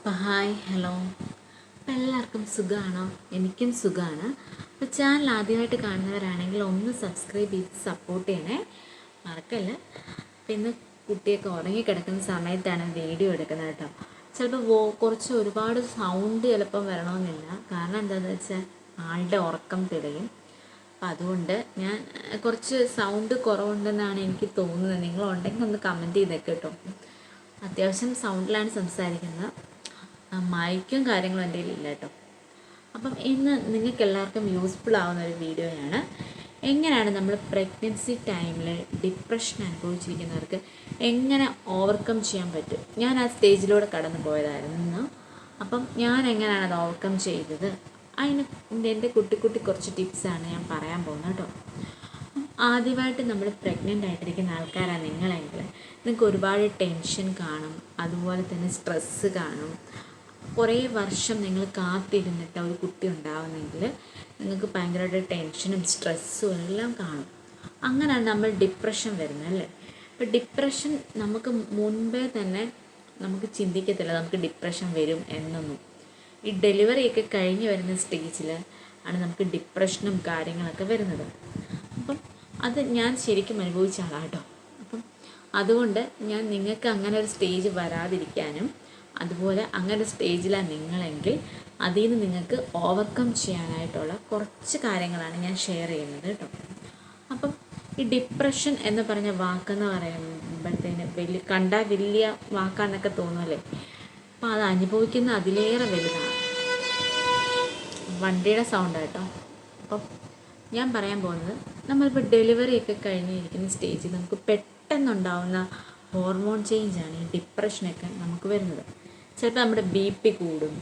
അപ്പോൾ hi hello, അപ്പോൾ എല്ലാവർക്കും സുഖമാണോ? എനിക്കും സുഖമാണ്. അപ്പോൾ ചാനൽ ആദ്യമായിട്ട് കാണുന്നവരാണെങ്കിൽ ഒന്ന് സബ്സ്ക്രൈബ് ചെയ്ത് സപ്പോർട്ട് ചെയ്യണേ, മറക്കല്ല. അപ്പോൾ ഇന്ന് കുട്ടിയൊക്കെ ഉറങ്ങിക്കിടക്കുന്ന സമയത്താണ് വീഡിയോ എടുക്കുന്നത് കേട്ടോ. ചിലപ്പോൾ കുറച്ച് ഒരുപാട് സൗണ്ട് ചിലപ്പം വരണമെന്നില്ല, കാരണം എന്താണെന്ന് വെച്ചാൽ ആളുടെ ഉറക്കം തെളിയും. അപ്പം അതുകൊണ്ട് ഞാൻ കുറച്ച് സൗണ്ട് കുറവുണ്ടെന്നാണ് എനിക്ക് തോന്നുന്നത്. നിങ്ങളുണ്ടെങ്കിൽ ഒന്ന് കമൻറ്റ് ചെയ്തേക്ക് കേട്ടോ. അത്യാവശ്യം സൗണ്ടിലാണ് സംസാരിക്കുന്നത്, മൈക്കും കാര്യങ്ങളും എൻ്റെ കയ്യിലില്ല കേട്ടോ. അപ്പം ഇന്ന് നിങ്ങൾക്ക് എല്ലാവർക്കും യൂസ്ഫുൾ ആവുന്ന ഒരു വീഡിയോയാണ്. എങ്ങനെയാണ് നമ്മൾ പ്രഗ്നൻസി ടൈമിൽ ഡിപ്രഷൻ അനുഭവിച്ചിരിക്കുന്നവർക്ക് എങ്ങനെ ഓവർകം ചെയ്യാൻ പറ്റും. ഞാൻ ആ സ്റ്റേജിലൂടെ കടന്നു പോയതായിരുന്നു. അപ്പം ഞാൻ എങ്ങനെയാണ് അത് ഓവർകം ചെയ്തത്, അതിന് എൻ്റെ കുട്ടി കുറച്ച് ടിപ്സാണ് ഞാൻ പറയാൻ പോകുന്നത് കേട്ടോ. ആദ്യമായിട്ട് നമ്മൾ പ്രഗ്നൻ്റ് ആയിട്ടിരിക്കുന്ന ആൾക്കാരാണ് നിങ്ങളെങ്കിൽ നിങ്ങൾക്ക് ഒരുപാട് ടെൻഷൻ കാണും, അതുപോലെ തന്നെ സ്ട്രെസ്സ് കാണും. കുറേ വർഷം നിങ്ങൾ കാത്തിരുന്നിട്ട് ഒരു കുട്ടി ഉണ്ടാവുന്നെങ്കിൽ നിങ്ങൾക്ക് ഭയങ്കരമായിട്ട് ടെൻഷനും സ്ട്രെസ്സും എല്ലാം കാണും. അങ്ങനെയാണ് നമ്മൾ ഡിപ്രഷൻ വരുന്നത് അല്ലേ. അപ്പോൾ ഡിപ്രഷൻ നമുക്ക് മുൻപേ തന്നെ നമുക്ക് ചിന്തിക്കത്തില്ല നമുക്ക് ഡിപ്രഷൻ വരും എന്നൊന്നും. ഈ ഡെലിവറിയൊക്കെ കഴിഞ്ഞ് വരുന്ന സ്റ്റേജിൽ ആണ് നമുക്ക് ഡിപ്രഷനും കാര്യങ്ങളൊക്കെ വരുന്നത്. അപ്പം അത് ഞാൻ ശരിക്കും അനുഭവിച്ച ആളാണ് കേട്ടോ. അപ്പം അതുകൊണ്ട് ഞാൻ നിങ്ങൾക്ക് അങ്ങനെ ഒരു സ്റ്റേജ് വരാതിരിക്കാനും, അതുപോലെ അങ്ങനെ ഒരു സ്റ്റേജിലാണ് നിങ്ങളെങ്കിൽ അതിൽ നിന്ന് നിങ്ങൾക്ക് ഓവർകം ചെയ്യാനായിട്ടുള്ള കുറച്ച് കാര്യങ്ങളാണ് ഞാൻ ഷെയർ ചെയ്യുന്നത് കേട്ടോ. അപ്പം ഈ ഡിപ്രഷൻ എന്ന് പറഞ്ഞ വാക്കെന്ന് പറയുമ്പോഴത്തേന് വലിയ വാക്കാന്നൊക്കെ തോന്നുമല്ലേ. അപ്പോൾ അത് അനുഭവിക്കുന്ന അതിലേറെ വലുതാണ്. വണ്ടിയുടെ സൗണ്ട് കേട്ടോ. അപ്പം ഞാൻ പറയാൻ പോകുന്നത്, നമ്മളിപ്പോൾ ഡെലിവറിയൊക്കെ കഴിഞ്ഞിരിക്കുന്ന സ്റ്റേജിൽ നമുക്ക് പെട്ടെന്നുണ്ടാവുന്ന ഹോർമോൺ ചേഞ്ചാണ് ഈ ഡിപ്രഷനൊക്കെ നമുക്ക് വരുന്നത്. ചിലപ്പോൾ നമ്മുടെ BP കൂടും,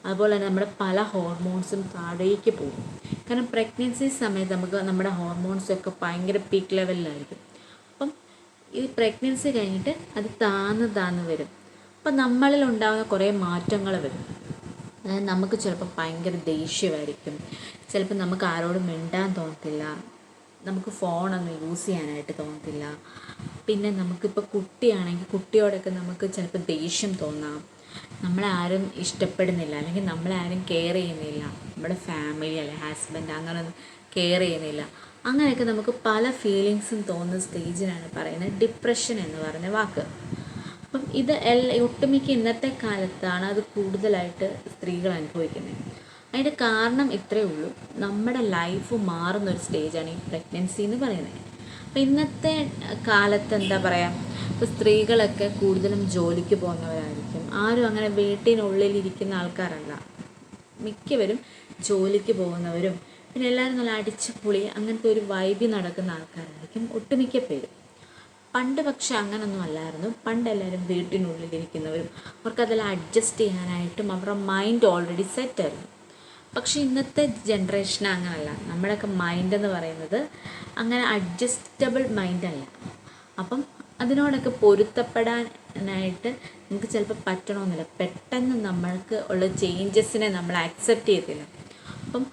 അതുപോലെ തന്നെ നമ്മുടെ പല ഹോർമോൺസും താഴേക്ക് പോകും. കാരണം പ്രഗ്നൻസി സമയത്ത് നമുക്ക് നമ്മുടെ ഹോർമോൺസൊക്കെ ഭയങ്കര പീക്ക് ലെവലിലായിരിക്കും. അപ്പം ഈ പ്രഗ്നൻസി കഴിഞ്ഞിട്ട് അത് താന്ന് വരും. അപ്പം നമ്മളിൽ ഉണ്ടാകുന്ന കുറേ മാറ്റങ്ങൾ വരും. അതായത് നമുക്ക് ചിലപ്പോൾ ഭയങ്കര ദേഷ്യമായിരിക്കും, ചിലപ്പോൾ നമുക്ക് ആരോടും മിണ്ടാൻ തോന്നത്തില്ല, നമുക്ക് ഫോണൊന്നും യൂസ് ചെയ്യാനായിട്ട് തോന്നത്തില്ല. പിന്നെ നമുക്കിപ്പോൾ കുട്ടിയാണെങ്കിൽ കുട്ടിയോടൊക്കെ നമുക്ക് ചിലപ്പോൾ ദേഷ്യം തോന്നാം. നമ്മളാരും ഇഷ്ടപ്പെടുന്നില്ല, അല്ലെങ്കിൽ നമ്മളാരും കെയർ ചെയ്യുന്നില്ല, നമ്മുടെ ഫാമിലി അല്ലെങ്കിൽ ഹസ്ബൻഡ് അങ്ങനെയൊന്നും കെയർ ചെയ്യുന്നില്ല. അങ്ങനെയൊക്കെ നമുക്ക് പല ഫീലിങ്സും തോന്നുന്ന സ്റ്റേജിനാണ് പറയുന്നത് ഡിപ്രഷൻ എന്ന് പറഞ്ഞ വാക്ക്. അപ്പം ഇത് ഒട്ടുമിക്ക ഇന്നത്തെ കാലത്താണ് അത് കൂടുതലായിട്ട് സ്ത്രീകൾ അനുഭവിക്കുന്നത്. അതിൻ്റെ കാരണം ഇത്രയേ ഉള്ളൂ, നമ്മുടെ ലൈഫ് മാറുന്നൊരു സ്റ്റേജാണ് ഈ പ്രഗ്നൻസി എന്ന് പറയുന്നത്. അപ്പം ഇന്നത്തെ കാലത്ത് എന്താ പറയുക, ഇപ്പോൾ സ്ത്രീകളൊക്കെ കൂടുതലും ജോലിക്ക് പോകുന്നവരായിരിക്കും. ആരും അങ്ങനെ വീട്ടിനുള്ളിലിരിക്കുന്ന ആൾക്കാരല്ല, മിക്കവരും ജോലിക്ക് പോകുന്നവരും പിന്നെ എല്ലാവരും നല്ല അടിച്ചുപൊളി അങ്ങനത്തെ ഒരു വൈബി നടക്കുന്ന ആൾക്കാരായിരിക്കും ഒട്ടുമിക്ക പേരും. പണ്ട് പക്ഷെ അങ്ങനൊന്നും അല്ലായിരുന്നു. പണ്ട് എല്ലാവരും വീട്ടിനുള്ളിലിരിക്കുന്നവരും അവർക്കതെല്ലാം അഡ്ജസ്റ്റ് ചെയ്യാനായിട്ടും അവരുടെ മൈൻഡ് ഓൾറെഡി സെറ്റായിരുന്നു. പക്ഷേ ഇന്നത്തെ ജനറേഷൻ അങ്ങനല്ല. നമ്മുടെയൊക്കെ മൈൻഡ് എന്ന് പറയുന്നത് അങ്ങനെ അഡ്ജസ്റ്റബിൾ മൈൻഡല്ല. അപ്പം അതിനോടൊക്കെ പൊരുത്തപ്പെടാനായിട്ട് നമുക്ക് ചിലപ്പോൾ പറ്റണമെന്നില്ല. പെട്ടെന്ന് നമ്മൾക്ക് ഉള്ള ചേഞ്ചസിനെ നമ്മൾ ആക്സെപ്റ്റ് ചെയ്യത്തില്ല. അപ്പം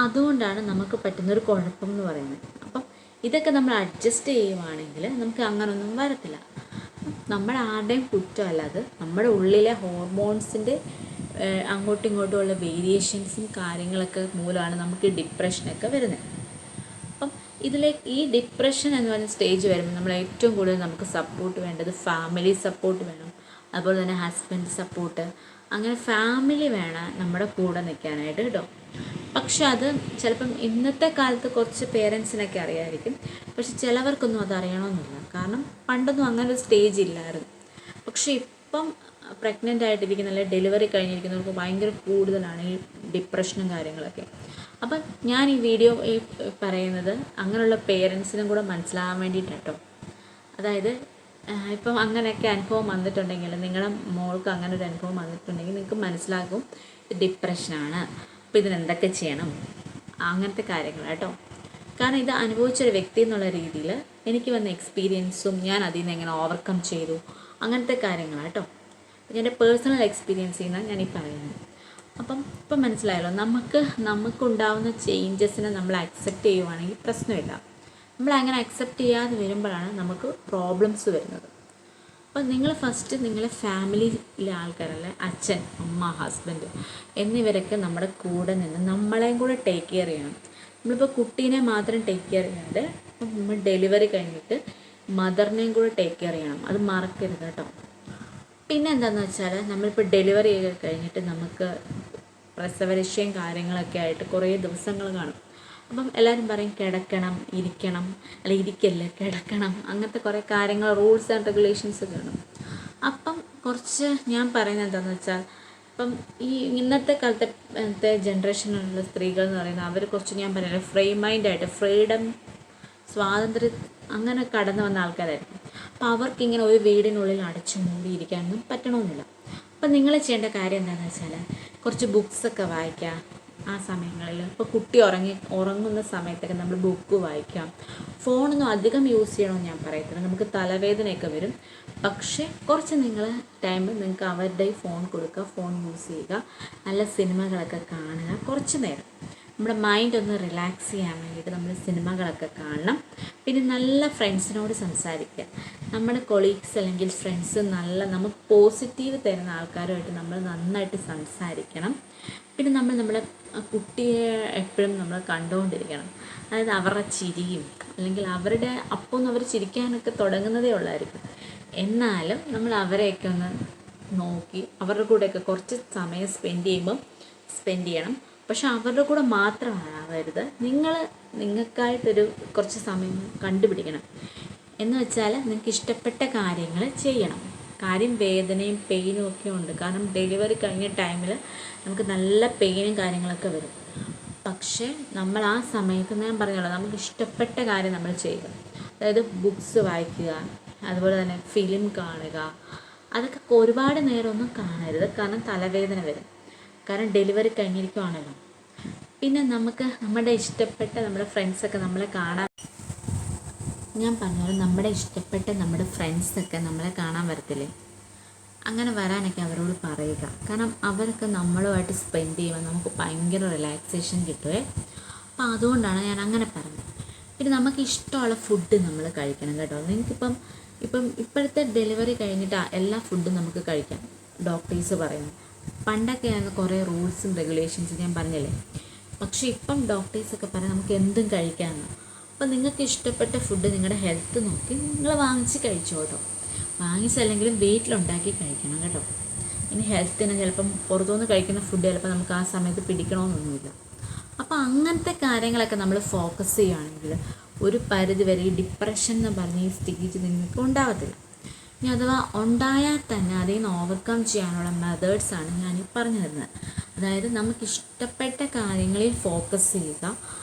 അതുകൊണ്ടാണ് നമുക്ക് പറ്റുന്നൊരു കുഴപ്പം എന്ന് പറയുന്നത്. അപ്പം ഇതൊക്കെ നമ്മൾ അഡ്ജസ്റ്റ് ചെയ്യുവാണെങ്കിൽ നമുക്ക് അങ്ങനൊന്നും വരത്തില്ല. നമ്മുടെ ആരുടെയും കുറ്റമല്ല, അത് നമ്മുടെ ഉള്ളിലെ ഹോർമോൺസിൻ്റെ അങ്ങോട്ടും ഇങ്ങോട്ടുമുള്ള വേരിയേഷൻസും കാര്യങ്ങളൊക്കെ മൂലമാണ് നമുക്ക് ഡിപ്രഷനൊക്കെ വരുന്നത്. അപ്പം ഈ ഡിപ്രഷൻ എന്ന് പറയുന്ന സ്റ്റേജ് വരുമ്പോൾ നമ്മൾ ഏറ്റവും കൂടുതൽ നമുക്ക് സപ്പോർട്ട് വേണ്ടത് ഫാമിലി സപ്പോർട്ട് വേണം, അതുപോലെ തന്നെ ഹസ്ബൻഡ് സപ്പോർട്ട്, അങ്ങനെ ഫാമിലി വേണം നമ്മുടെ കൂടെ നിൽക്കാനായിട്ട് കേട്ടോ. പക്ഷെ അത് ചിലപ്പം ഇന്നത്തെ കാലത്ത് കുറച്ച് പേരൻസിനൊക്കെ അറിയാമായിരിക്കും, പക്ഷെ ചിലവർക്കൊന്നും അത് അറിയണമെന്നില്ല. കാരണം പണ്ടൊന്നും അങ്ങനെ ഒരു സ്റ്റേജ് ഇല്ലായിരുന്നു. പക്ഷെ ഇപ്പം പ്രഗ്നൻ്റ് ആയിട്ടിരിക്കുന്ന അല്ലെങ്കിൽ ഡെലിവറി കഴിഞ്ഞിരിക്കുന്നവർക്ക് ഭയങ്കര കൂടുതലാണ് ഈ ഡിപ്രഷനും കാര്യങ്ങളൊക്കെ. അപ്പം ഞാൻ ഈ വീഡിയോ പറയുന്നത് അങ്ങനെയുള്ള പേരൻസിനും കൂടെ മനസ്സിലാകാൻ വേണ്ടിയിട്ടാണ് കേട്ടോ. അതായത് ഇപ്പം അങ്ങനെയൊക്കെ അനുഭവം വന്നിട്ടുണ്ടെങ്കിൽ, നിങ്ങളുടെ മോൾക്ക് അങ്ങനെ ഒരു അനുഭവം വന്നിട്ടുണ്ടെങ്കിൽ നിങ്ങൾക്ക് മനസ്സിലാകും ഡിപ്രഷനാണ്, അപ്പോൾ ഇതിനെന്തൊക്കെ ചെയ്യണം, അങ്ങനത്തെ കാര്യങ്ങൾ കേട്ടോ. കാരണം ഇത് അനുഭവിച്ചൊരു വ്യക്തി എന്നുള്ള രീതിയിൽ എനിക്ക് വന്ന എക്സ്പീരിയൻസും ഞാൻ അതിൽ നിന്ന് എങ്ങനെ ഓവർകം ചെയ്തു അങ്ങനത്തെ കാര്യങ്ങളാണ് കേട്ടോ. എൻ്റെ പേഴ്സണൽ എക്സ്പീരിയൻസിൽ നിന്നാണ് ഞാനീ പറയുന്നത്. അപ്പം ഇപ്പം മനസ്സിലായല്ലോ, നമുക്കുണ്ടാവുന്ന ചേഞ്ചസിനെ നമ്മൾ അക്സെപ്റ്റ് ചെയ്യുവാണെങ്കിൽ പ്രശ്നമില്ല. നമ്മൾ അങ്ങനെ അക്സെപ്റ്റ് ചെയ്യാതെ വരുമ്പോഴാണ് നമുക്ക് പ്രോബ്ലംസ് വരുന്നത്. അപ്പം അപ്പം നിങ്ങൾ ഫസ്റ്റ് നിങ്ങളെ ഫാമിലിയിലെ ആൾക്കാരല്ലേ, അച്ഛൻ, അമ്മ, ഹസ്ബൻഡ് എന്നിവരൊക്കെ നമ്മുടെ കൂടെ നിന്ന് നമ്മളെയും കൂടെ ടേക്ക് കെയർ ചെയ്യണം. നമ്മളിപ്പോൾ കുട്ടീനെ മാത്രം ടേക്ക് കെയർ ചെയ്യാതെ നമ്മൾ ഡെലിവറി കഴിഞ്ഞിട്ട് മദറിനെയും കൂടെ ടേക്ക് കെയർ ചെയ്യണം. അത് മറക്കരുത് കേട്ടോ. പിന്നെ എന്താണെന്ന് വെച്ചാൽ നമ്മളിപ്പോൾ ഡെലിവറി കഴിഞ്ഞിട്ട് നമുക്ക് പ്രസവരക്ഷയും കാര്യങ്ങളൊക്കെ ആയിട്ട് കുറേ ദിവസങ്ങൾ കാണും. അപ്പം എല്ലാവരും പറയും കിടക്കണം, ഇരിക്കണം, അല്ല ഇരിക്കല്ല കിടക്കണം, അങ്ങനത്തെ കുറേ കാര്യങ്ങൾ, റൂൾസ് ആൻഡ് റെഗുലേഷൻസ് കാണും. അപ്പം കുറച്ച് ഞാൻ പറയുന്നത് എന്താണെന്ന് വെച്ചാൽ, ഇപ്പം ഈ ഇന്നത്തെ കാലത്തെ ജനറേഷനിലുള്ള സ്ത്രീകൾ എന്ന് പറയുന്നത് അവർ കുറച്ച് ഞാൻ പറയുന്നത് ഫ്രീ മൈൻഡായിട്ട്, ഫ്രീഡം, സ്വാതന്ത്ര്യം അങ്ങനെ കടന്നു വന്ന ആൾക്കാരായിരിക്കും. അപ്പോൾ അവർക്കിങ്ങനെ ഒരു വീടിനുള്ളിൽ അടച്ചു മൂടിയിരിക്കാനൊന്നും പറ്റണമെന്നില്ല. അപ്പം നിങ്ങൾ ചെയ്യേണ്ട കാര്യം എന്താണെന്ന് വെച്ചാൽ കുറച്ച് ബുക്സൊക്കെ വായിക്കുക. ആ സമയങ്ങളിൽ ഇപ്പോൾ കുട്ടി ഉറങ്ങുന്ന സമയത്തൊക്കെ നമ്മൾ ബുക്ക് വായിക്കാം. ഫോണൊന്നും അധികം യൂസ് ചെയ്യണമെന്ന് ഞാൻ പറയത്തില്ല, നമുക്ക് തലവേദനയൊക്കെ വരും. പക്ഷേ കുറച്ച് നിങ്ങൾക്ക് അവരുടെ ഫോൺ കൊടുക്കുക, ഫോൺ യൂസ് ചെയ്യുക, നല്ല സിനിമകളൊക്കെ കാണുക. കുറച്ച് നേരം നമ്മുടെ മൈൻഡ് ഒന്ന് റിലാക്സ് ചെയ്യാൻ വേണ്ടിയിട്ട് നമ്മൾ സിനിമകളൊക്കെ കാണണം. പിന്നെ നല്ല ഫ്രണ്ട്സിനോട് സംസാരിക്കുക. നമ്മുടെ കൊളീഗ്സ് അല്ലെങ്കിൽ ഫ്രണ്ട്സ് നമുക്ക് പോസിറ്റീവ് തരുന്ന ആൾക്കാരുമായിട്ട് നമ്മൾ നന്നായിട്ട് സംസാരിക്കണം. പിന്നെ നമ്മുടെ കുട്ടിയെ എപ്പോഴും നമ്മൾ കണ്ടുകൊണ്ടിരിക്കണം. അതായത് അവരുടെ ചിരിയും, അല്ലെങ്കിൽ അപ്പോൾ അവർ ചിരിക്കാനൊക്കെ തുടങ്ങുന്നതേ ഉള്ളായിരിക്കും. എന്നാലും നമ്മൾ അവരെയൊക്കെ ഒന്ന് നോക്കി അവരുടെ കൂടെയൊക്കെ കുറച്ച് സമയം സ്പെൻഡ് ചെയ്യണം. പക്ഷെ അവരുടെ കൂടെ മാത്രമാവരുത്, നിങ്ങൾക്കായിട്ടൊരു കുറച്ച് സമയം കണ്ടുപിടിക്കണം. എന്ന് വെച്ചാൽ നിങ്ങൾക്ക് ഇഷ്ടപ്പെട്ട കാര്യങ്ങൾ ചെയ്യണം. കാര്യം വേദനയും പെയിനും ഒക്കെ ഉണ്ട്. കാരണം ഡെലിവറി കഴിഞ്ഞ ടൈമിൽ നമുക്ക് നല്ല പെയിനും കാര്യങ്ങളൊക്കെ വരും. പക്ഷേ നമ്മൾ ആ സമയത്ത് ഞാൻ പറഞ്ഞല്ലോ, നമുക്ക് ഇഷ്ടപ്പെട്ട കാര്യം നമ്മൾ ചെയ്യുക. അതായത് ബുക്സ് വായിക്കുക, അതുപോലെ തന്നെ ഫിലിം കാണുക. അതൊക്കെ ഒരുപാട് നേരമൊന്നും കാണരുത്, കാരണം തലവേദന വരും. കാരണം ഡെലിവറി കഴിഞ്ഞിരിക്കുവാണല്ലോ. പിന്നെ നമ്മുടെ ഇഷ്ടപ്പെട്ട നമ്മുടെ ഫ്രണ്ട്സൊക്കെ നമ്മളെ കാണാൻ, ഞാൻ പറഞ്ഞോളൂ, നമ്മുടെ ഫ്രണ്ട്സൊക്കെ നമ്മളെ കാണാൻ വരത്തില്ലേ, അങ്ങനെ വരാനൊക്കെ അവരോട് പറയുക. കാരണം അവരൊക്കെ നമ്മളുമായിട്ട് സ്പെൻഡ് ചെയ്യുമ്പോൾ നമുക്ക് ഭയങ്കര റിലാക്സേഷൻ കിട്ടുമേ. അപ്പോൾ അതുകൊണ്ടാണ് ഞാൻ അങ്ങനെ പറഞ്ഞത്. പിന്നെ നമുക്ക് ഇഷ്ടമുള്ള ഫുഡ് നമ്മൾ കഴിക്കണം കേട്ടോ. നിങ്ങൾക്കിപ്പം ഇപ്പോഴത്തെ ഡെലിവറി കഴിഞ്ഞിട്ട് എല്ലാ ഫുഡും നമുക്ക് കഴിക്കാം, ഡോക്ടേഴ്സ് പറയുന്നു. പണ്ടൊക്കെയാണ് കുറേ റൂൾസും റെഗുലേഷൻസും ഞാൻ പറഞ്ഞില്ലേ. പക്ഷേ ഇപ്പം ഡോക്ടേഴ്സൊക്കെ പറയാം നമുക്ക് എന്തും കഴിക്കാമെന്ന്. അപ്പോൾ നിങ്ങൾക്ക് ഇഷ്ടപ്പെട്ട ഫുഡ് നിങ്ങളുടെ ഹെൽത്ത് നോക്കി നിങ്ങൾ വാങ്ങിച്ച് കഴിച്ചോ കേട്ടോ. വാങ്ങിച്ചല്ലെങ്കിലും വീട്ടിലുണ്ടാക്കി കഴിക്കണം കേട്ടോ. ഇനി ഹെൽത്തിന് ചിലപ്പം പുറത്തുനിന്ന് കഴിക്കുന്ന ഫുഡ് ചിലപ്പോൾ നമുക്ക് ആ സമയത്ത് പിടിക്കണമെന്നൊന്നുമില്ല. അപ്പോൾ അങ്ങനത്തെ കാര്യങ്ങളൊക്കെ നമ്മൾ ഫോക്കസ് ചെയ്യുകയാണെങ്കിൽ ഒരു പരിധി വരെ ഈ ഡിപ്രഷൻ എന്ന് പറഞ്ഞ ഈ സ്റ്റേജ് നിങ്ങൾക്ക് ഉണ്ടാകത്തില്ല. ഇനി അഥവാ ഉണ്ടായാൽ തന്നെ അതിൽ നിന്ന് ഓവർകം ചെയ്യാനുള്ള മെത്തേഡ്സാണ് ഞാൻ പറഞ്ഞു തരുന്നത്. അതായത് നമുക്കിഷ്ടപ്പെട്ട കാര്യങ്ങളിൽ ഫോക്കസ് ചെയ്യുക.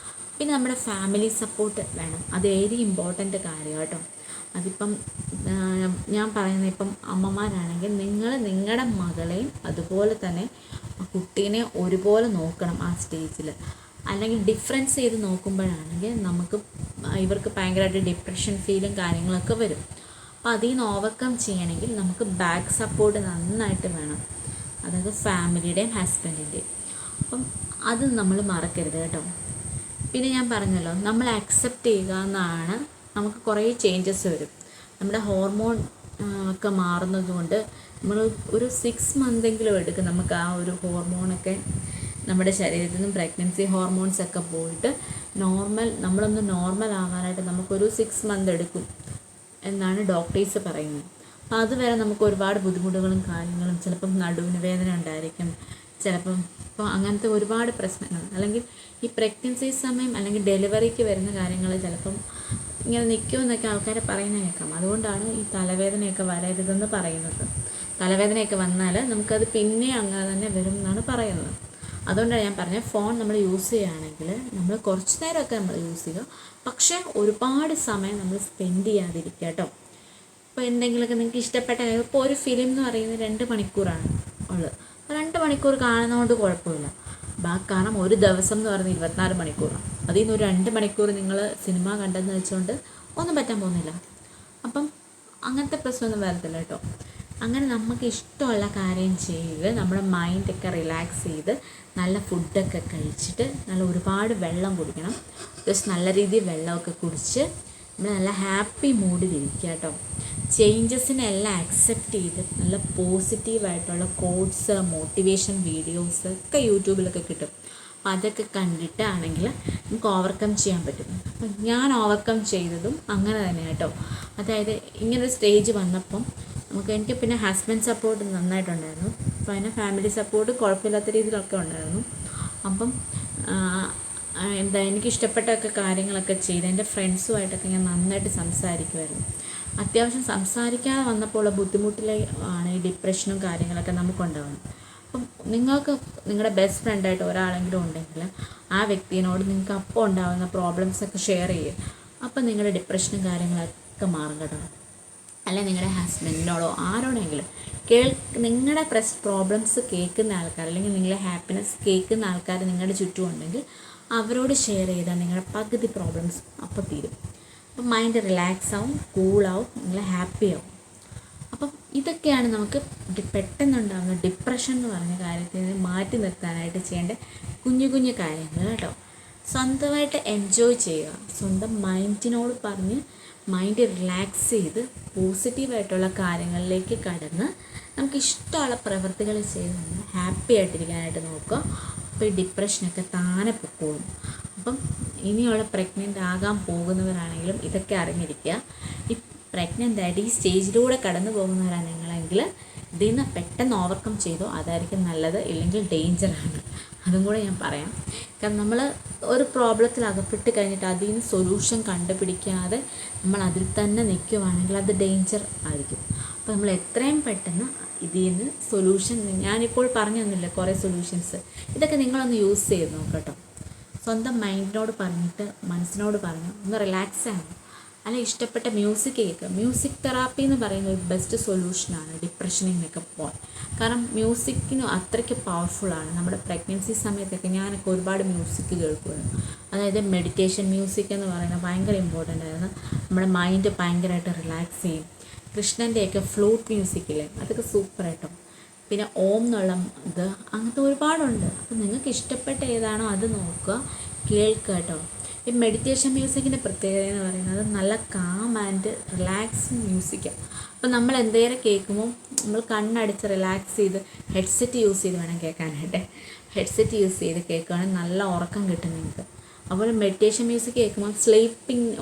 പിന്നെ നമ്മുടെ ഫാമിലി സപ്പോർട്ട് വേണം, അത് ഏറെ ഇമ്പോർട്ടൻ്റ് കാര്യം കേട്ടോ. അതിപ്പം ഞാൻ പറയുന്നത്, ഇപ്പം അമ്മമാരാണെങ്കിൽ നിങ്ങളുടെ മകളെയും അതുപോലെ തന്നെ കുട്ടീനെ ഒരുപോലെ നോക്കണം ആ സ്റ്റേജിൽ. അല്ലെങ്കിൽ ഡിഫറൻസ് ചെയ്ത് നോക്കുമ്പോഴാണെങ്കിൽ ഇവർക്ക് ഭയങ്കരമായിട്ട് ഡിപ്രഷൻ ഫീലും കാര്യങ്ങളൊക്കെ വരും. അപ്പോൾ അതിൽ നിന്ന് ഓവർകം ചെയ്യണമെങ്കിൽ നമുക്ക് ബാക്ക് സപ്പോർട്ട് നന്നായിട്ട് വേണം, അതായത് ഫാമിലിയുടെയും ഹസ്ബൻഡിൻ്റെയും. അപ്പം അത് നമ്മൾ മറക്കരുത് കേട്ടോ. പിന്നെ ഞാൻ പറഞ്ഞല്ലോ, നമ്മൾ അക്സെപ്റ്റ് ചെയ്യുക എന്നാണ്. നമുക്ക് കുറേ ചേഞ്ചസ് വരും, നമ്മുടെ ഹോർമോൺ ഒക്കെ മാറുന്നത് കൊണ്ട് നമ്മൾ ഒരു 6 മന്തെങ്കിലും എടുക്കും നമുക്ക് ആ ഒരു ഹോർമോണൊക്കെ നമ്മുടെ ശരീരത്തിൽ നിന്നും പ്രഗ്നൻസി ഹോർമോൺസൊക്കെ പോയിട്ട് നമ്മളൊന്ന് നോർമൽ ആവാനായിട്ട് നമുക്കൊരു 6 മന്ത് എടുക്കും എന്നാണ് ഡോക്ടേഴ്സ് പറയുന്നത്. അപ്പോൾ അതുവരെ നമുക്ക് ഒരുപാട് ബുദ്ധിമുട്ടുകളും കാര്യങ്ങളും, ചിലപ്പം നടുവിന് വേദന ഉണ്ടായിരിക്കും, ചിലപ്പം ഇപ്പോൾ അങ്ങനത്തെ ഒരുപാട് പ്രശ്നങ്ങൾ, അല്ലെങ്കിൽ ഈ പ്രഗ്നൻസി സമയം അല്ലെങ്കിൽ ഡെലിവറിക്ക് വരുന്ന കാര്യങ്ങൾ ചിലപ്പം ഇങ്ങനെ നിൽക്കുമെന്നൊക്കെ ആൾക്കാർ പറയുന്നത് കേൾക്കാം. അതുകൊണ്ടാണ് ഈ തലവേദനയൊക്കെ വരരുതെന്ന് പറയുന്നത്. തലവേദനയൊക്കെ വന്നാൽ നമുക്കത് പിന്നെ അങ്ങനെ തന്നെ വരും എന്നാണ് പറയുന്നത്. അതുകൊണ്ടാണ് ഞാൻ പറഞ്ഞത്, ഫോൺ നമ്മൾ യൂസ് ചെയ്യുകയാണെങ്കിൽ നമ്മൾ കുറച്ച് നേരമൊക്കെ നമ്മൾ യൂസ് ചെയ്യുക, പക്ഷേ ഒരുപാട് സമയം നമ്മൾ സ്പെൻഡ് ചെയ്യാതിരിക്കുക കേട്ടോ. ഇപ്പോൾ എന്തെങ്കിലുമൊക്കെ നിങ്ങൾക്ക് ഇഷ്ടപ്പെട്ട, ഇപ്പോൾ ഒരു ഫിലിം എന്ന് പറയുന്നത് 2 മണിക്കൂറാണ് ഉള്ളത്. 2 മണിക്കൂർ കാണുന്നതുകൊണ്ട് കുഴപ്പമില്ല. കാരണം ഒരു ദിവസം എന്ന് പറയുന്നത് 24 മണിക്കൂറാണ്. അതിൽ നിന്ന് ഒരു 2 മണിക്കൂർ നിങ്ങൾ സിനിമ കണ്ടെന്ന് വെച്ചുകൊണ്ട് ഒന്നും പറ്റാൻ പോകുന്നില്ല. അപ്പം അങ്ങനത്തെ പ്രശ്നമൊന്നും വരത്തില്ല കേട്ടോ. അങ്ങനെ നമുക്ക് ഇഷ്ടമുള്ള കാര്യം ചെയ്ത് നമ്മുടെ മൈൻഡൊക്കെ റിലാക്സ് ചെയ്ത് നല്ല ഫുഡൊക്കെ കഴിച്ചിട്ട് നല്ല ഒരുപാട് വെള്ളം കുടിക്കണം. ജസ്റ്റ് നല്ല രീതിയിൽ വെള്ളമൊക്കെ കുടിച്ച് നമ്മൾ നല്ല ഹാപ്പി മൂഡിലിരിക്കുക കേട്ടോ. ചേഞ്ചസിനെല്ലാം അക്സെപ്റ്റ് ചെയ്ത് നല്ല പോസിറ്റീവായിട്ടുള്ള കോട്ട്സ്, മോട്ടിവേഷൻ വീഡിയോസ് ഒക്കെ യൂട്യൂബിലൊക്കെ കിട്ടും. അപ്പോൾ അതൊക്കെ കണ്ടിട്ടാണെങ്കിൽ നമുക്ക് ഓവർകം ചെയ്യാൻ പറ്റും. അപ്പം ഞാൻ ഓവർകം ചെയ്തതും അങ്ങനെ തന്നെ കേട്ടോ. അതായത് ഇങ്ങനൊരു സ്റ്റേജ് വന്നപ്പം എനിക്ക് പിന്നെ ഹസ്ബൻഡ് സപ്പോർട്ട് നന്നായിട്ടുണ്ടായിരുന്നു. അപ്പോൾ അതിന് ഫാമിലി സപ്പോർട്ട് കുഴപ്പമില്ലാത്ത രീതിയിലൊക്കെ ഉണ്ടായിരുന്നു. അപ്പം എനിക്കിഷ്ടപ്പെട്ടൊക്കെ കാര്യങ്ങളൊക്കെ ചെയ്ത് എൻ്റെ ഫ്രണ്ട്സുമായിട്ടൊക്കെ ഞാൻ നന്നായിട്ട് സംസാരിക്കുമായിരുന്നു. അത്യാവശ്യം സംസാരിക്കാതെ വന്നപ്പോൾ ഉള്ള ബുദ്ധിമുട്ടിലാണ് ഈ ഡിപ്രഷനും കാര്യങ്ങളൊക്കെ നമുക്കുണ്ടാകുന്നത്. അപ്പം നിങ്ങൾക്ക് നിങ്ങളുടെ ബെസ്റ്റ് ഫ്രണ്ടായിട്ട് ഒരാളെങ്കിലും ഉണ്ടെങ്കിൽ ആ വ്യക്തിയോട് നിങ്ങൾക്ക് അപ്പോൾ ഉണ്ടാകുന്ന പ്രോബ്ലംസൊക്കെ ഷെയർ ചെയ്യുക. അപ്പം നിങ്ങളുടെ ഡിപ്രഷനും കാര്യങ്ങളൊക്കെ മാറും കേട്ടോ. അല്ലെങ്കിൽ നിങ്ങളുടെ ഹസ്ബൻഡിനോടോ ആരോടെങ്കിലും നിങ്ങളുടെ പ്രോബ്ലംസ് കേൾക്കുന്ന ആൾക്കാർ, അല്ലെങ്കിൽ നിങ്ങളുടെ ഹാപ്പിനെസ് കേൾക്കുന്ന ആൾക്കാർ നിങ്ങളുടെ ചുറ്റും ഉണ്ടെങ്കിൽ അവരോട് ഷെയർ ചെയ്താൽ നിങ്ങളുടെ പകുതി പ്രോബ്ലംസ് അപ്പോൾ തീരും. അപ്പം മൈൻഡ് റിലാക്സ് ആവും, കൂളാവും, നിങ്ങൾ ഹാപ്പി ആവും. അപ്പം ഇതൊക്കെയാണ് നമുക്ക് പെട്ടെന്നുണ്ടാകുന്ന ഡിപ്രഷൻ എന്ന് പറഞ്ഞ കാര്യത്തിൽ നിന്ന് മാറ്റി നിർത്താനായിട്ട് ചെയ്യേണ്ട കുഞ്ഞു കുഞ്ഞു കാര്യങ്ങൾ കേട്ടോ. സ്വന്തമായിട്ട് എൻജോയ് ചെയ്യുക, സ്വന്തം മൈൻഡിനോട് പറഞ്ഞ് മൈൻഡ് റിലാക്സ് ചെയ്ത് പോസിറ്റീവായിട്ടുള്ള കാര്യങ്ങളിലേക്ക് കടന്ന് നമുക്ക് ഇഷ്ടമുള്ള പ്രവൃത്തികൾ ചെയ്ത് നമ്മൾ ഹാപ്പി ആയിട്ടിരിക്കാനായിട്ട് നോക്കുക. അപ്പോൾ ഈ ഡിപ്രഷനൊക്കെ താനെ പൊക്കോളും. അപ്പം ഇനിയുള്ള പ്രഗ്നൻ്റ് ആകാൻ പോകുന്നവരാണെങ്കിലും ഇതൊക്കെ അറിഞ്ഞിരിക്കുക. ഈ പ്രഗ്നൻ്റ് ആയിട്ട് ഈ സ്റ്റേജിലൂടെ കടന്നു പോകുന്നവരാണ് നിങ്ങളെങ്കിൽ ഇതിൽ നിന്ന് പെട്ടെന്ന് ഓവർകം ചെയ്തോ, അതായിരിക്കും നല്ലത്. ഇല്ലെങ്കിൽ ഡേഞ്ചറാണ്, അതും കൂടെ ഞാൻ പറയാം. കാരണം നമ്മൾ ഒരു പ്രോബ്ലത്തിൽ അകപ്പെട്ട് കഴിഞ്ഞിട്ട് അതിൽ നിന്ന് സൊല്യൂഷൻ കണ്ടുപിടിക്കാതെ നമ്മൾ അതിൽ തന്നെ നിൽക്കുവാണെങ്കിൽ അത് ഡേഞ്ചർ ആയിരിക്കും. അപ്പോൾ നമ്മൾ എത്രയും പെട്ടെന്ന് ഇതിൽ നിന്ന് സൊല്യൂഷൻ, ഞാനിപ്പോൾ പറഞ്ഞു തന്നില്ലേ കുറേ സൊല്യൂഷൻസ്, ഇതൊക്കെ നിങ്ങളൊന്ന് യൂസ് ചെയ്ത് നോക്കട്ടോ. സ്വന്തം മൈൻഡിനോട് പറഞ്ഞിട്ട് മനസ്സിനോട് പറഞ്ഞ് ഒന്ന് റിലാക്സ് ആകും. അല്ല ഇഷ്ടപ്പെട്ട മ്യൂസിക് കേൾക്കുക. മ്യൂസിക് തെറാപ്പി എന്ന് പറയുന്ന ഒരു ബെസ്റ്റ് സൊല്യൂഷനാണ് ഡിപ്രഷനിൽ നിന്നൊക്കെ പോകാൻ. കാരണം മ്യൂസിക്കിന് അത്രയ്ക്ക് പവർഫുള്ളാണ്. നമ്മുടെ പ്രഗ്നൻസി സമയത്തൊക്കെ ഞാനൊക്കെ ഒരുപാട് മ്യൂസിക് കേൾക്കുമായിരുന്നു. അതായത് മെഡിറ്റേഷൻ മ്യൂസിക് എന്ന് പറയുന്നത് ഭയങ്കര ഇമ്പോർട്ടൻ്റ് ആയിരുന്നു. നമ്മുടെ മൈൻഡ് ഭയങ്കരമായിട്ട് റിലാക്സ് ചെയ്യും. കൃഷ്ണൻ്റെയൊക്കെ ഫ്ലൂട്ട് മ്യൂസിക്കില്ലേ, അതൊക്കെ സൂപ്പറായിട്ടും. പിന്നെ ഓം എന്നുള്ള ഇത്, അങ്ങനത്തെ ഒരുപാടുണ്ട്. അപ്പം നിങ്ങൾക്ക് ഇഷ്ടപ്പെട്ട ഏതാണോ അത് നോക്കുക, കേൾക്കുക കേട്ടോ. ഈ മെഡിറ്റേഷൻ മ്യൂസിക്കിൻ്റെ പ്രത്യേകത എന്ന് പറയുന്നത് നല്ല കാം ആൻഡ് റിലാക്സിങ് മ്യൂസിക്കാണ്. അപ്പം നമ്മൾ എന്തേലും കേൾക്കുമ്പോൾ നമ്മൾ കണ്ണടച്ച് റിലാക്സ് ചെയ്ത് ഹെഡ്സെറ്റ് യൂസ് ചെയ്ത് വേണം കേൾക്കാനായിട്ട്. ഹെഡ്സെറ്റ് യൂസ് ചെയ്ത് കേൾക്കുകയാണെങ്കിൽ നല്ല ഉറക്കം കിട്ടും നിങ്ങൾക്ക്. അതുപോലെ മെഡിറ്റേഷൻ മ്യൂസിക് കേൾക്കുമ്പോൾ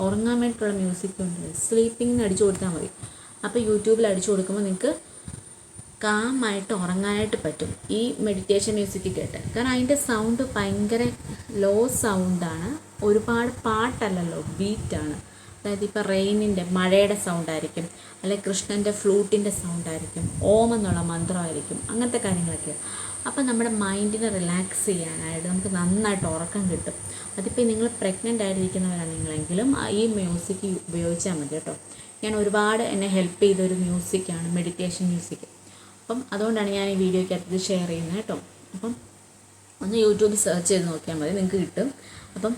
ഉറങ്ങാൻ വേണ്ടിയിട്ടുള്ള മ്യൂസിക് ഉണ്ട്. സ്ലീപ്പിംഗ് അടിച്ചു കൊടുത്താൽ മതി. അപ്പോൾ യൂട്യൂബിൽ അടിച്ചു കൊടുക്കുമ്പോൾ നിങ്ങൾക്ക് കാമായിട്ട് ഉറങ്ങാനായിട്ട് പറ്റും ഈ മെഡിറ്റേഷൻ മ്യൂസിക് കേട്ട്. കാരണം അതിൻ്റെ സൗണ്ട് ഭയങ്കര ലോ സൗണ്ടാണ്, ഒരുപാട് പാട്ടല്ലല്ലോ, ബീറ്റാണ്. അതായത് ഇപ്പോൾ റെയിനിൻ്റെ മഴയുടെ സൗണ്ടായിരിക്കും, അല്ലെങ്കിൽ കൃഷ്ണൻ്റെ ഫ്ലൂട്ടിൻ്റെ സൗണ്ടായിരിക്കും, ഓം എന്നുള്ള മന്ത്രമായിരിക്കും, അങ്ങനത്തെ കാര്യങ്ങളൊക്കെ. അപ്പോൾ നമ്മുടെ മൈൻഡിനെ റിലാക്സ് ചെയ്യാനായിട്ട് നമുക്ക് നന്നായിട്ട് ഉറക്കം കിട്ടും. അതിപ്പോൾ നിങ്ങൾ പ്രഗ്നൻ്റ് ആയിട്ടിരിക്കുന്നവരാണെങ്കിലെങ്കിലും ഈ മ്യൂസിക് ഉപയോഗിച്ചാൽ മതി കേട്ടോ. ഞാൻ ഒരുപാട് എന്നെ ഹെൽപ്പ് ചെയ്തൊരു മ്യൂസിക്കാണ് മെഡിറ്റേഷൻ മ്യൂസിക്. അപ്പം അതുകൊണ്ടാണ് ഞാൻ ഈ വീഡിയോയ്ക്കകത്ത് ഷെയർ ചെയ്യുന്നത് കേട്ടോ. അപ്പം ഒന്ന് യൂട്യൂബിൽ സെർച്ച് ചെയ്ത് നോക്കിയാൽ മതി, നിങ്ങൾക്ക് കിട്ടും. അപ്പം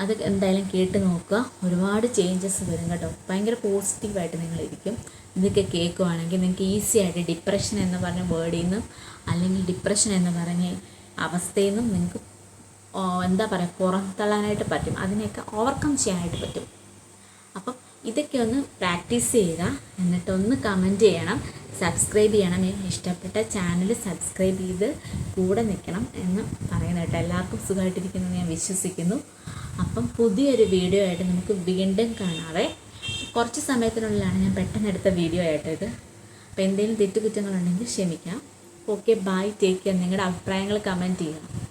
അത് എന്തായാലും കേട്ട് നോക്കുക. ഒരുപാട് ചേഞ്ചസ് വരും കേട്ടോ. ഭയങ്കര പോസിറ്റീവായിട്ട് നിങ്ങളിരിക്കും. ഇതൊക്കെ കേൾക്കുവാണെങ്കിൽ നിങ്ങൾക്ക് ഈസി ആയിട്ട് ഡിപ്രഷൻ എന്ന് പറഞ്ഞ വേർഡിൽ നിന്നും അല്ലെങ്കിൽ ഡിപ്രഷൻ എന്ന് പറഞ്ഞ അവസ്ഥയിൽ നിന്നും നിങ്ങൾക്ക് എന്താ പറയുക പുറന്തള്ളാനായിട്ട് പറ്റും. അതിനെയൊക്കെ ഓവർകം ചെയ്യാനായിട്ട് പറ്റും. അപ്പം ഇതൊക്കെ ഒന്ന് പ്രാക്ടീസ് ചെയ്യുക. എന്നിട്ടൊന്ന് കമൻറ്റ് ചെയ്യണം, സബ്സ്ക്രൈബ് ചെയ്യണം. ഇഷ്ടപ്പെട്ട ചാനൽ സബ്സ്ക്രൈബ് ചെയ്ത് കൂടെ നിൽക്കണം എന്ന് പറയുന്നത് കേട്ടോ. എല്ലാവർക്കും സുഖമായിട്ടിരിക്കുന്നു ഞാൻ വിശ്വസിക്കുന്നു. അപ്പം പുതിയൊരു വീഡിയോ ആയിട്ട് നമുക്ക് വീണ്ടും കാണാവേ. കുറച്ച് സമയത്തിനുള്ളിലാണ് ഞാൻ പെട്ടെന്ന് എടുത്ത വീഡിയോ ആയിട്ട് ഇത്. അപ്പോൾ എന്തെങ്കിലും തെറ്റുകുറ്റങ്ങളുണ്ടെങ്കിൽ ക്ഷമിക്കാം. Okay, bye, take care. നിങ്ങളുടെ അഭിപ്രായങ്ങൾ കമൻറ്റ് ചെയ്യുക.